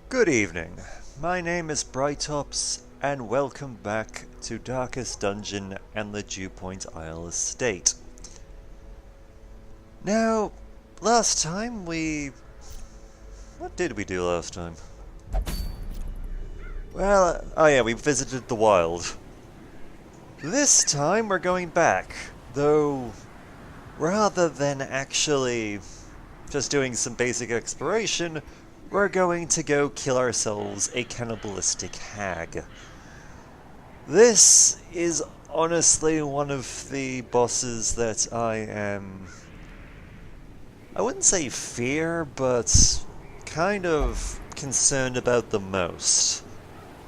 Good evening. My name is Brightops, and welcome back to Darkest Dungeon and the Dewpoint Isle Estate. Now, last time what did we do last time? Well, oh yeah, we visited the Weald. This time we're going back, though rather than actually just doing some basic exploration, we're going to go kill ourselves a cannibalistic hag. This is honestly one of the bosses that I wouldn't say fear, but kind of concerned about the most.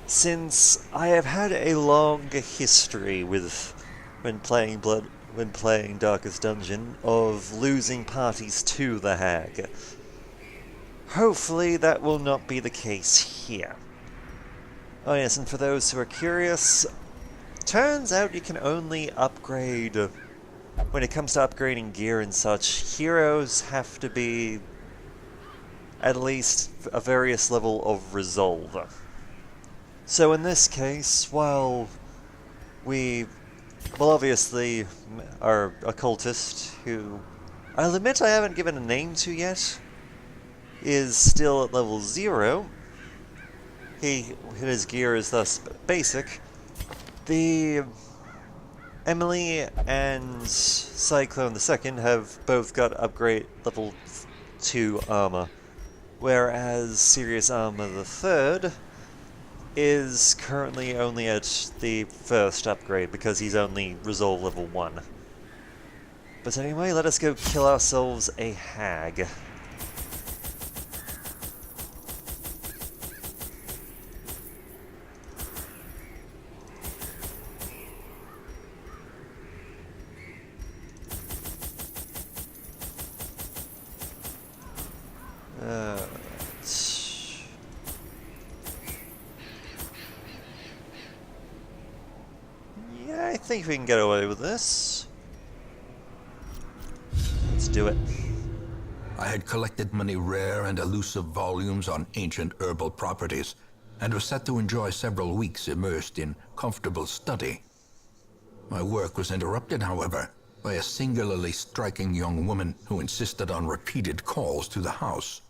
Since I have had a long history when playing Darkest Dungeon, of losing parties to the hag. Hopefully that will not be the case here. Oh yes, and for those who are curious, turns out you can only upgrade, when it comes to upgrading gear and such, heroes have to be at least a various level of resolve. So in this case, while obviously our occultist, who I'll admit I haven't given a name to yet, is still at level 0. His gear is thus basic. The Emily and Cyclone II have both got upgrade level 2 armor, whereas Serious Armor III is currently only at the first upgrade because he's only resolve level 1. But anyway, let us go kill ourselves a hag. Yeah, I think we can get away with this. Let's do it. I had collected many rare and elusive volumes on ancient herbal properties, and was set to enjoy several weeks immersed in comfortable study. My work was interrupted, however, by a singularly striking young woman who insisted on repeated calls to the house.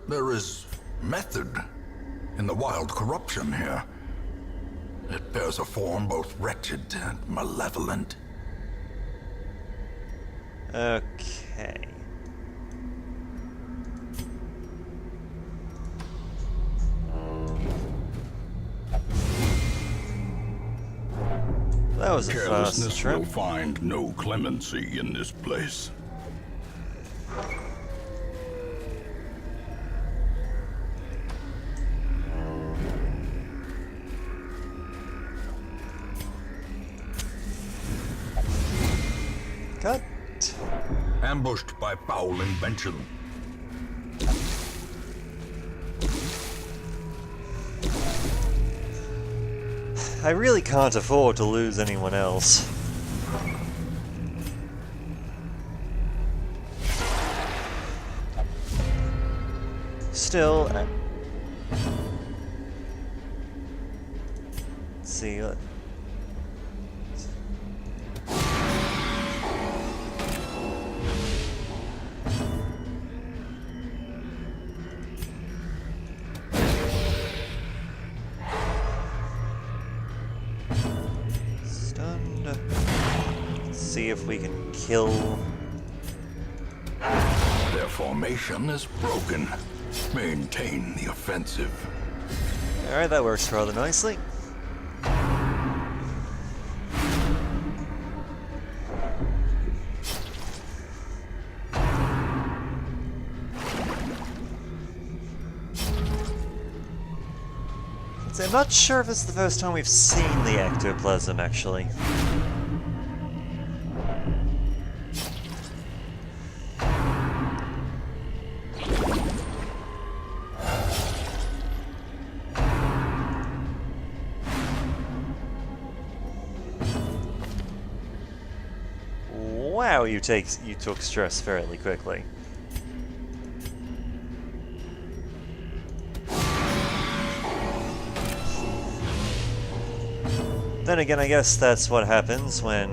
There is method in the wild corruption here. It bears a form both wretched and malevolent. Okay. That was a fast Carelessness trip. will find no clemency in this place. Cut. Ambushed by foul invention. I really can't afford to lose anyone else. Still, let's see. Stunned. Let's see if we can kill. Their formation is broken. Maintain the offensive. Alright, that works rather nicely. So I'm not sure if it's the first time we've seen the ectoplasm, actually. Wow, you took stress fairly quickly. Then again, I guess that's what happens when,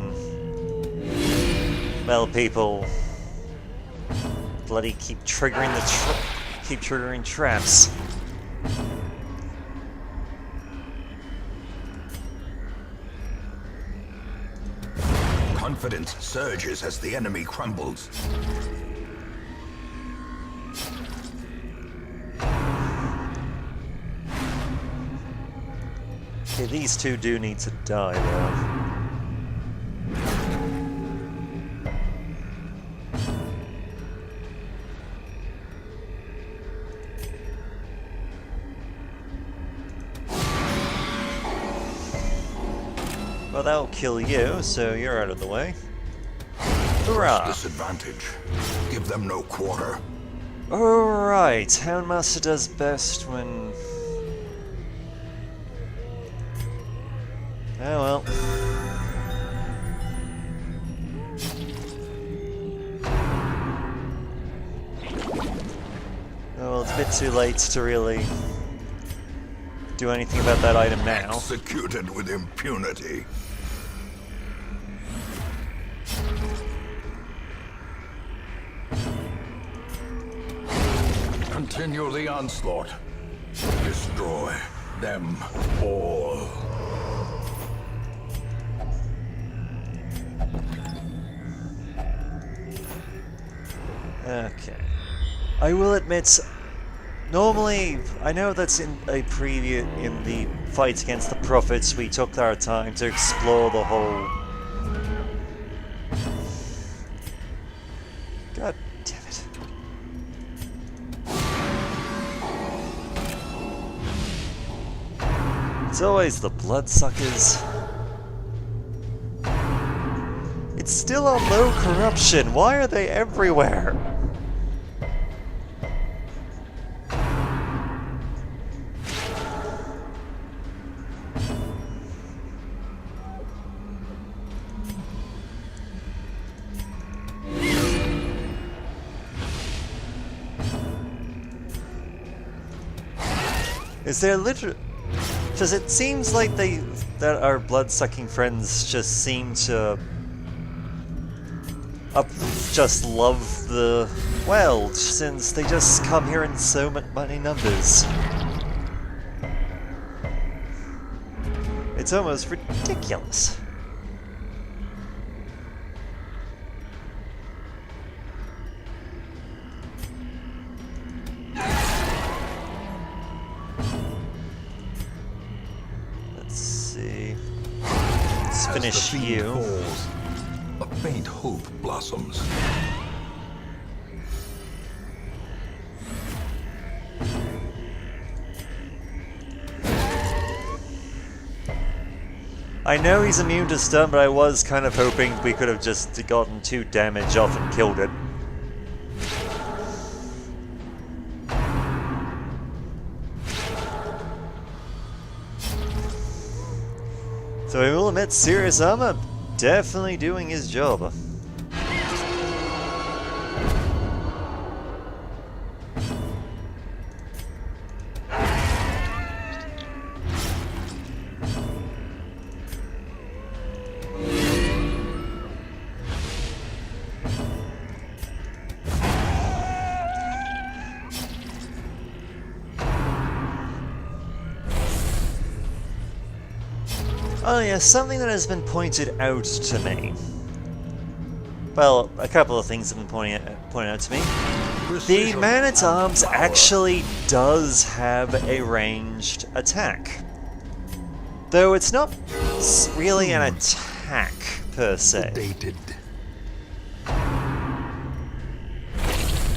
well, people bloody keep triggering traps. Confidence surges as the enemy crumbles. Okay, these two do need to die, though. Well, that'll kill you, so you're out of the way. Hurrah! Disadvantage. Give them no quarter. Alright, Houndmaster does best when... Oh well. Oh well, it's a bit too late to really do anything about that item now. Executed with impunity. Continue the onslaught. Destroy them all. Okay. I will admit, normally, I know that's in a preview in the fight against the Prophets, we took our time to explore the whole... God damn it. It's always the bloodsuckers. It's still on low corruption. Why are they everywhere? Is there literally... Because it seems like that our blood-sucking friends just seem to... just love the Weald, since they just come here in so many numbers. It's almost ridiculous. Let's see. Let's finish you. Falls, a faint hope blossoms. I know he's immune to stun, but I was kind of hoping we could have just gotten 2 damage off and killed it. So I will admit, Serious Armor definitely doing his job. Oh yeah, something that has been pointed out to me. Well, a couple of things have been pointed out to me. The Man-at-Arms actually does have a ranged attack. Though it's not really an attack, per se. Dated.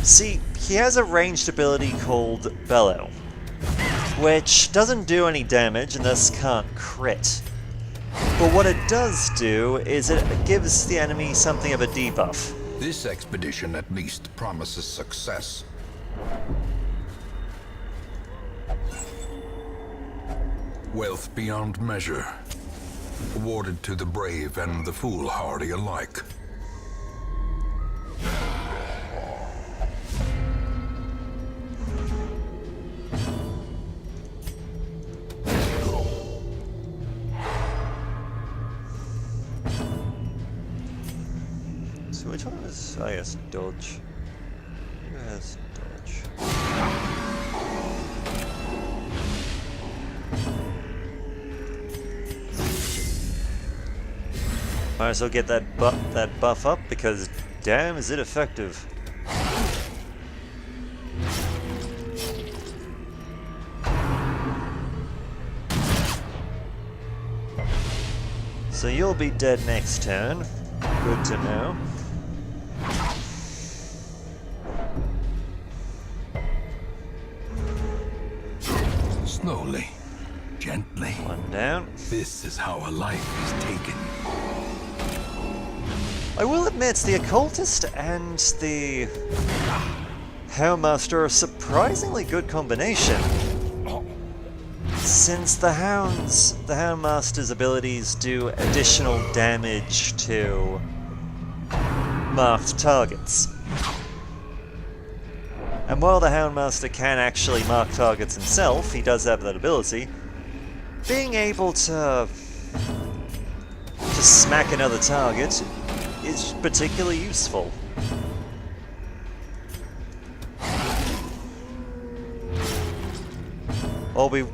See, he has a ranged ability called Bellow, which doesn't do any damage and thus can't crit. But what it does do is it gives the enemy something of a debuff. This expedition at least promises success. Wealth beyond measure, awarded to the brave and the foolhardy alike. Which one is... oh yes, dodge. Who has dodge? Might as well get that buff up, because damn is it effective. So you'll be dead next turn. Good to know. Slowly, gently. One down. This is how a life is taken. I will admit, the Occultist and the Houndmaster are a surprisingly good combination. Since the Houndmaster's abilities do additional damage to marked targets. And while the Houndmaster can actually mark targets himself, he does have that ability, being able to smack another target is particularly useful. All we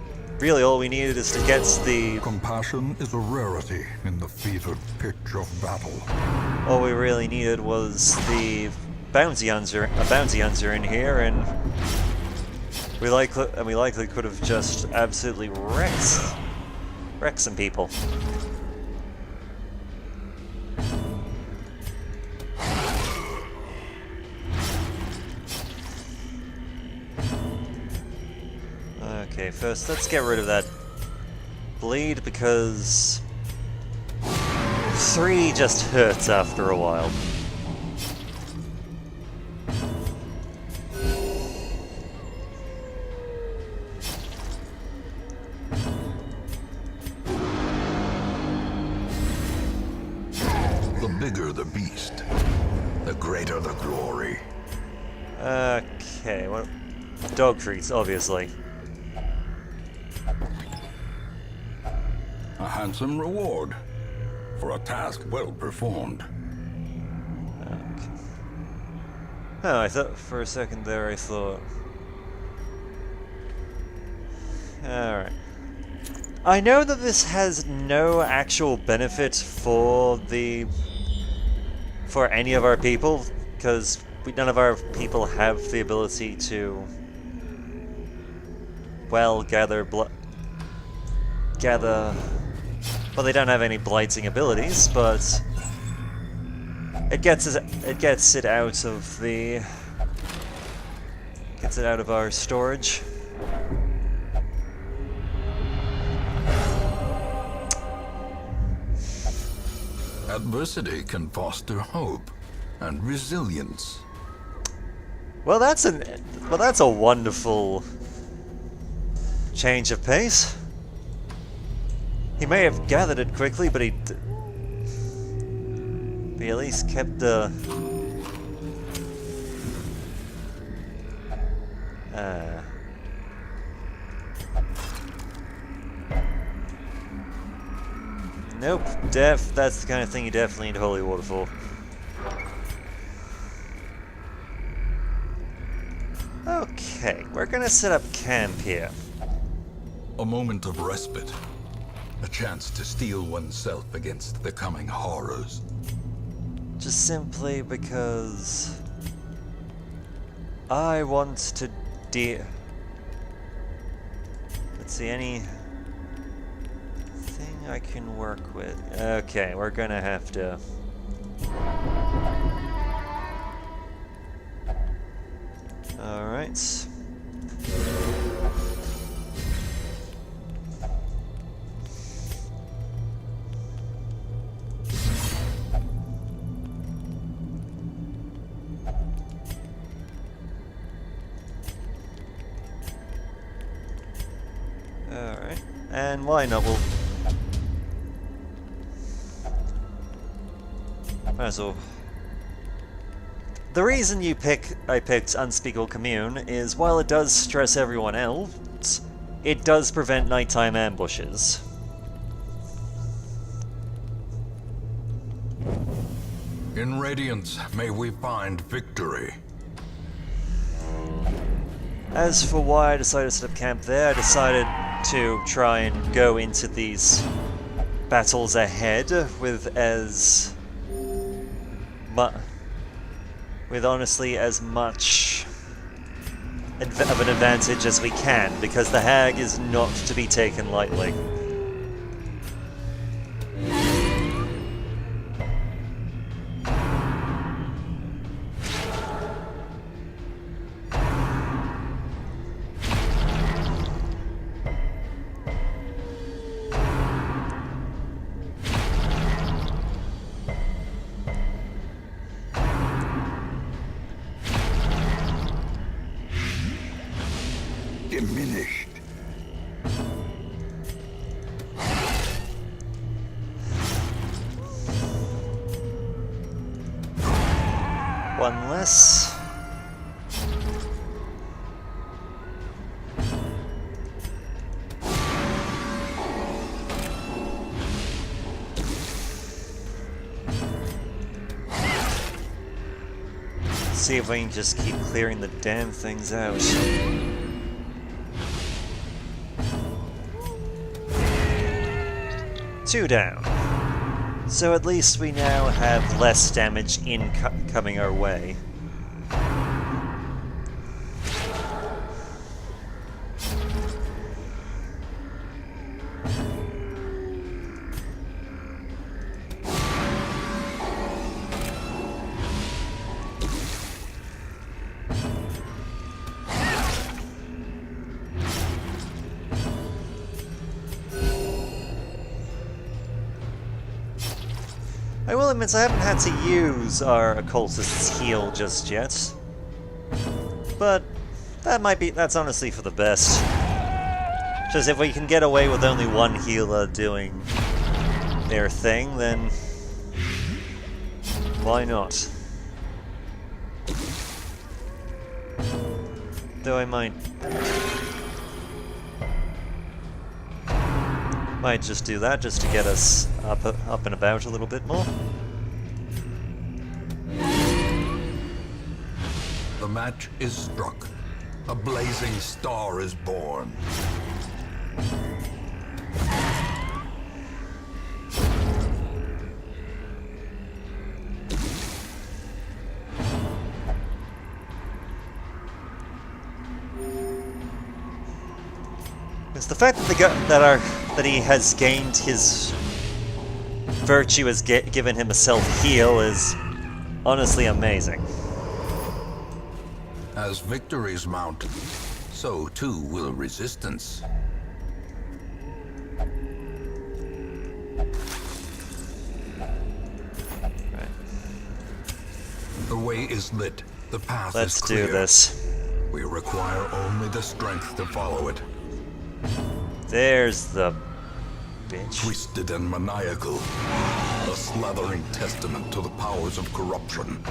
needed is to get the... Compassion is a rarity in the fevered pitch of battle. all we really needed was the bounty hunter in here, and we likely could have just absolutely wrecked some people. Okay, first let's get rid of that bleed, because 3 just hurts after a while. The bigger the beast, the greater the glory. Okay, what? Dog treats, obviously. A handsome reward for a task well performed. Okay. Oh, I thought for a second there, I thought... Alright. I know that this has no actual benefit for any of our people, because none of our people have the ability to, well, gather... Well, they don't have any blighting abilities, but it gets it out of our storage. Adversity can foster hope and resilience. Well, that's a wonderful change of pace. He may have gathered it quickly, but he at least kept the... Nope, that's the kind of thing you definitely need holy water for. Okay, we're gonna set up camp here. A moment of respite. A chance to steel oneself against the coming horrors. Just simply because I want to let's see, anything I can work with. Okay, we're gonna have to... Alright. Alright, and why not? We'll... Might as well... The reason I picked Unspeakable Commune is, while it does stress everyone else, it does prevent nighttime ambushes. In Radiance, may we find victory. As for why I decided to set up camp there, I decided to try and go into these battles ahead with honestly as much of an advantage as we can, because the hag is not to be taken lightly. Diminished. One less. See if we can just keep clearing the damn things out. Two down. So at least we now have less damage coming our way. I will admit I haven't had to use our occultist's heal just yet. But that's honestly for the best. Just if we can get away with only one healer doing their thing, then why not? Though I might just do that just to get us up and about a little bit more. The match is struck. A blazing star is born. It's the fact that he has gained his virtue has given him a self-heal is honestly amazing. As victories mount, so too will resistance. Right. The way is lit. The path Let's is clear. do this. We require only the strength to follow it. There's the bitch. Twisted and maniacal. A slathering testament to the powers of corruption.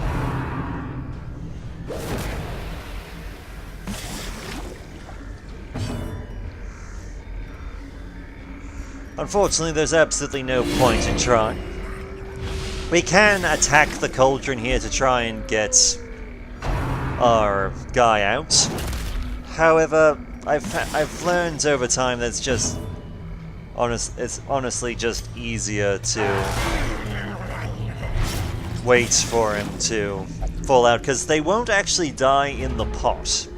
Unfortunately, there's absolutely no point in trying. We can attack the cauldron here to try and get our guy out. However, I've learned over time that it's honestly just easier to wait for him to fall out, because they won't actually die in the pot.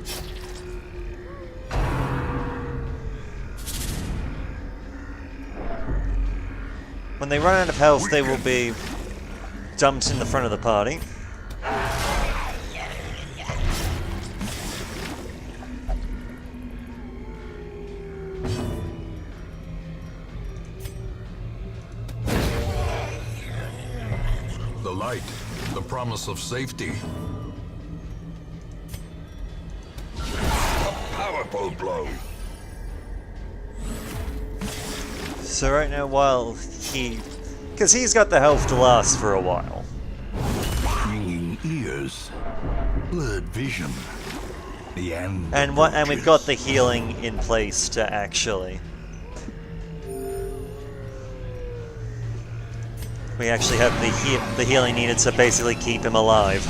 When they run out of health, they will be dumped in the front of the party. The light, the promise of safety. A powerful blow. So right now, because he's got the health to last for a while. Ringing ears. Blurred vision. The end. And we've got the healing in place to actually We actually have the healing needed to basically keep him alive.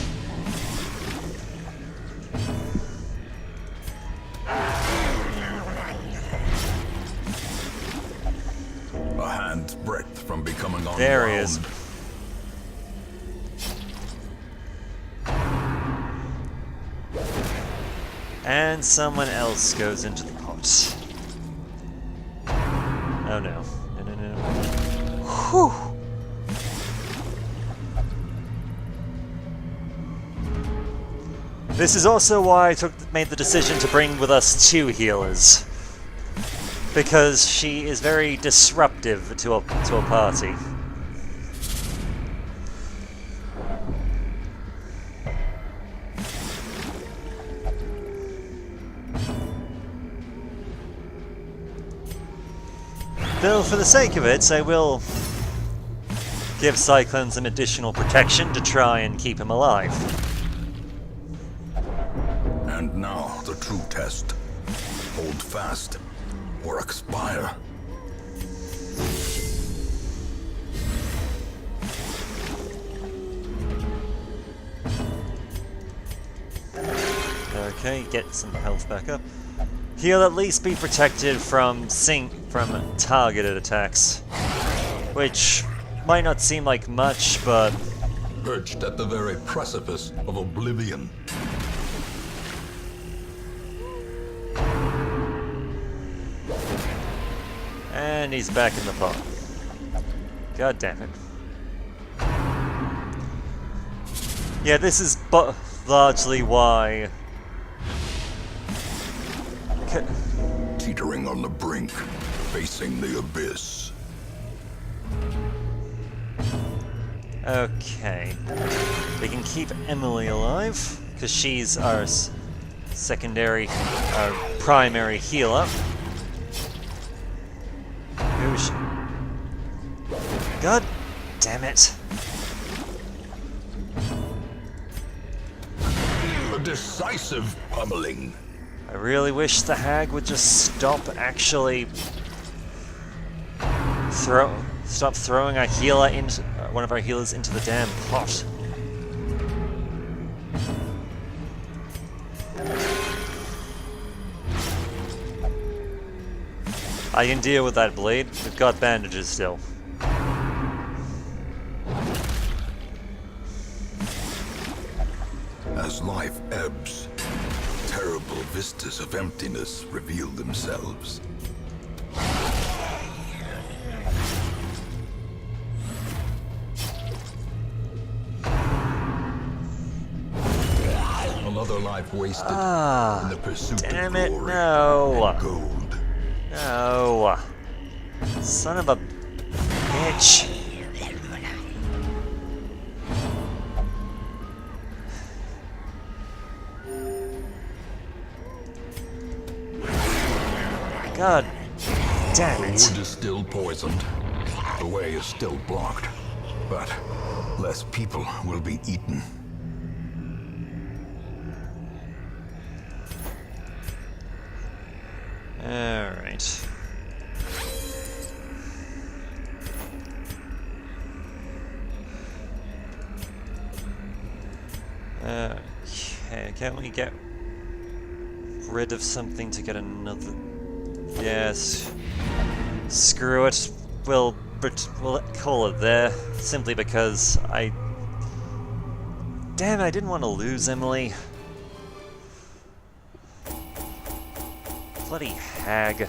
A hand's breadth from becoming unwound. There he is. And someone else goes into the pot. Oh no. No, no, no. Whew! This is also why I made the decision to bring with us 2 healers. Because she is very disruptive to a party. Though, for the sake of it, I will give Cyclone some additional protection to try and keep him alive. And now, the true test. Hold fast, or expire. Okay, get some health back up. He'll at least be protected from targeted attacks, which might not seem like much, but Perched at the very precipice of oblivion. and he's back in the pot. God damn it. Yeah, this is largely why. Teetering on the brink, facing the abyss. Okay. We can keep Emily alive, because she's our primary healer. Who's... God damn it. A decisive pummeling. I really wish the hag would just stop actually stop throwing our healer into one of our healers into the damn pot. I can deal with that blade. We've got bandages still. As life ebbs, terrible vistas of emptiness reveal themselves. Another life wasted in the pursuit Damn of it, glory no. and gold. No. Son of a bitch. God damn The it. wood is still poisoned. The way is still blocked. But less people will be eaten. Alright. Okay, can we get rid of something to get another... Yes. Screw it. We'll call it there, simply because Damn it, I didn't want to lose Emily. Bloody hag.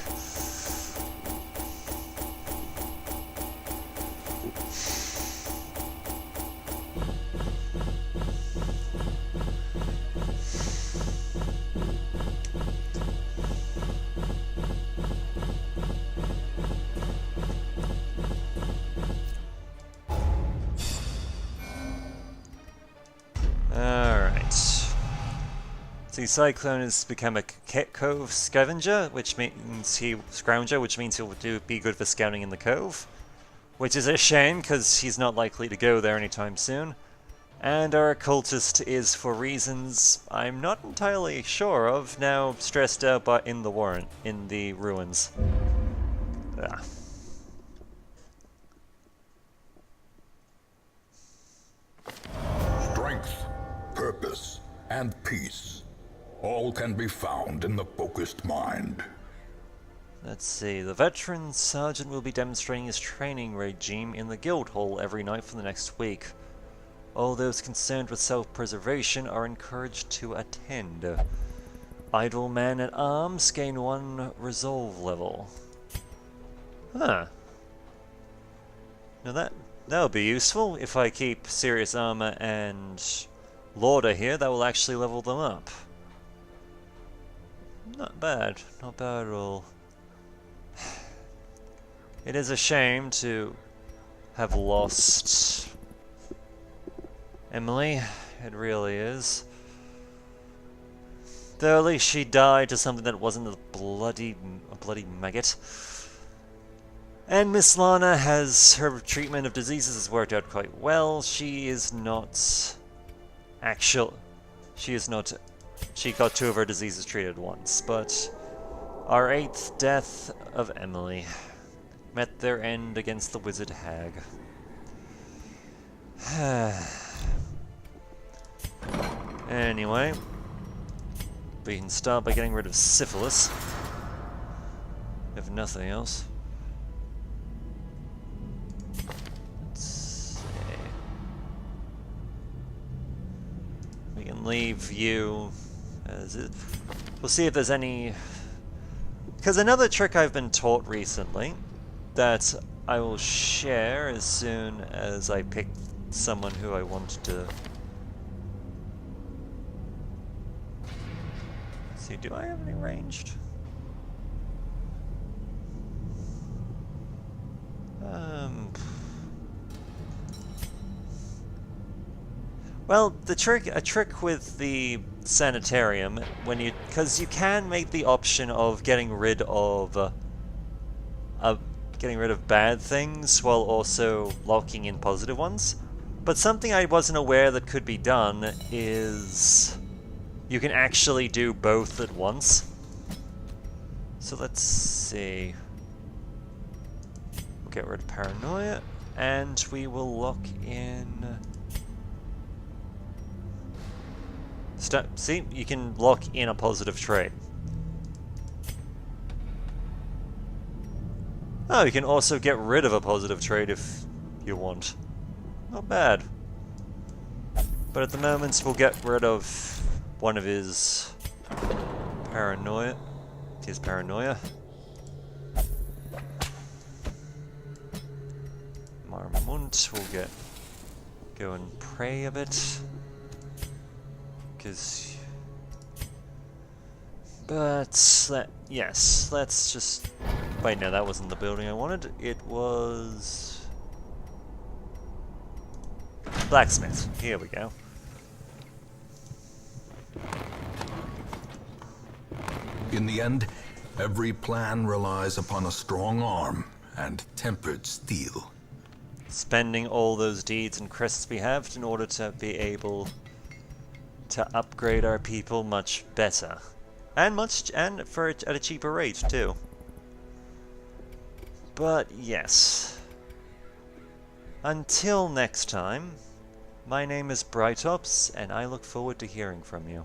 See, Cyclone has become a cove scavenger, which means he'll be good for scouting in the cove. Which is a shame, because he's not likely to go there anytime soon. And our occultist is, for reasons I'm not entirely sure of, now stressed out in the ruins. Ah. and peace. All can be found in the focused mind. Let's see. The veteran sergeant will be demonstrating his training regime in the guild hall every night for the next week. All those concerned with self-preservation are encouraged to attend. Idle men-at-arms gain 1 resolve level. Huh. Now that'll be useful. If I keep serious armor and Lauder here, that will actually level them up. Not bad. Not bad at all. It is a shame to have lost Emily. It really is. Though at least she died to something that wasn't a bloody maggot. And Miss Lana has her treatment of diseases has worked out quite well. She is not she got 2 of her diseases treated once, but our 8th death of Emily met their end against the wizard hag. Anyway, we can start by getting rid of syphilis, if nothing else. Let's see. We can leave you as it. We'll see if there's any. Because another trick I've been taught recently that I will share as soon as I pick someone who I want to. Let's see, do I have any ranged? Well, a trick with the sanitarium, because you can make the option of getting rid of bad things while also locking in positive ones. But something I wasn't aware that could be done is you can actually do both at once. So let's see. We'll get rid of paranoia, and we will lock in. See, you can lock in a positive trait. Oh, you can also get rid of a positive trait if you want. Not bad. But at the moment, we'll get rid of one of his paranoia. His paranoia. Marmont will go and pray a bit. Yes, let's just. Wait, no, that wasn't the building I wanted. It was blacksmith. Here we go. In the end, every plan relies upon a strong arm and tempered steel. Spending all those deeds and crests we have in order to be able to upgrade our people much better, and at a cheaper rate too. But yes, until next time, my name is Brightops, and I look forward to hearing from you.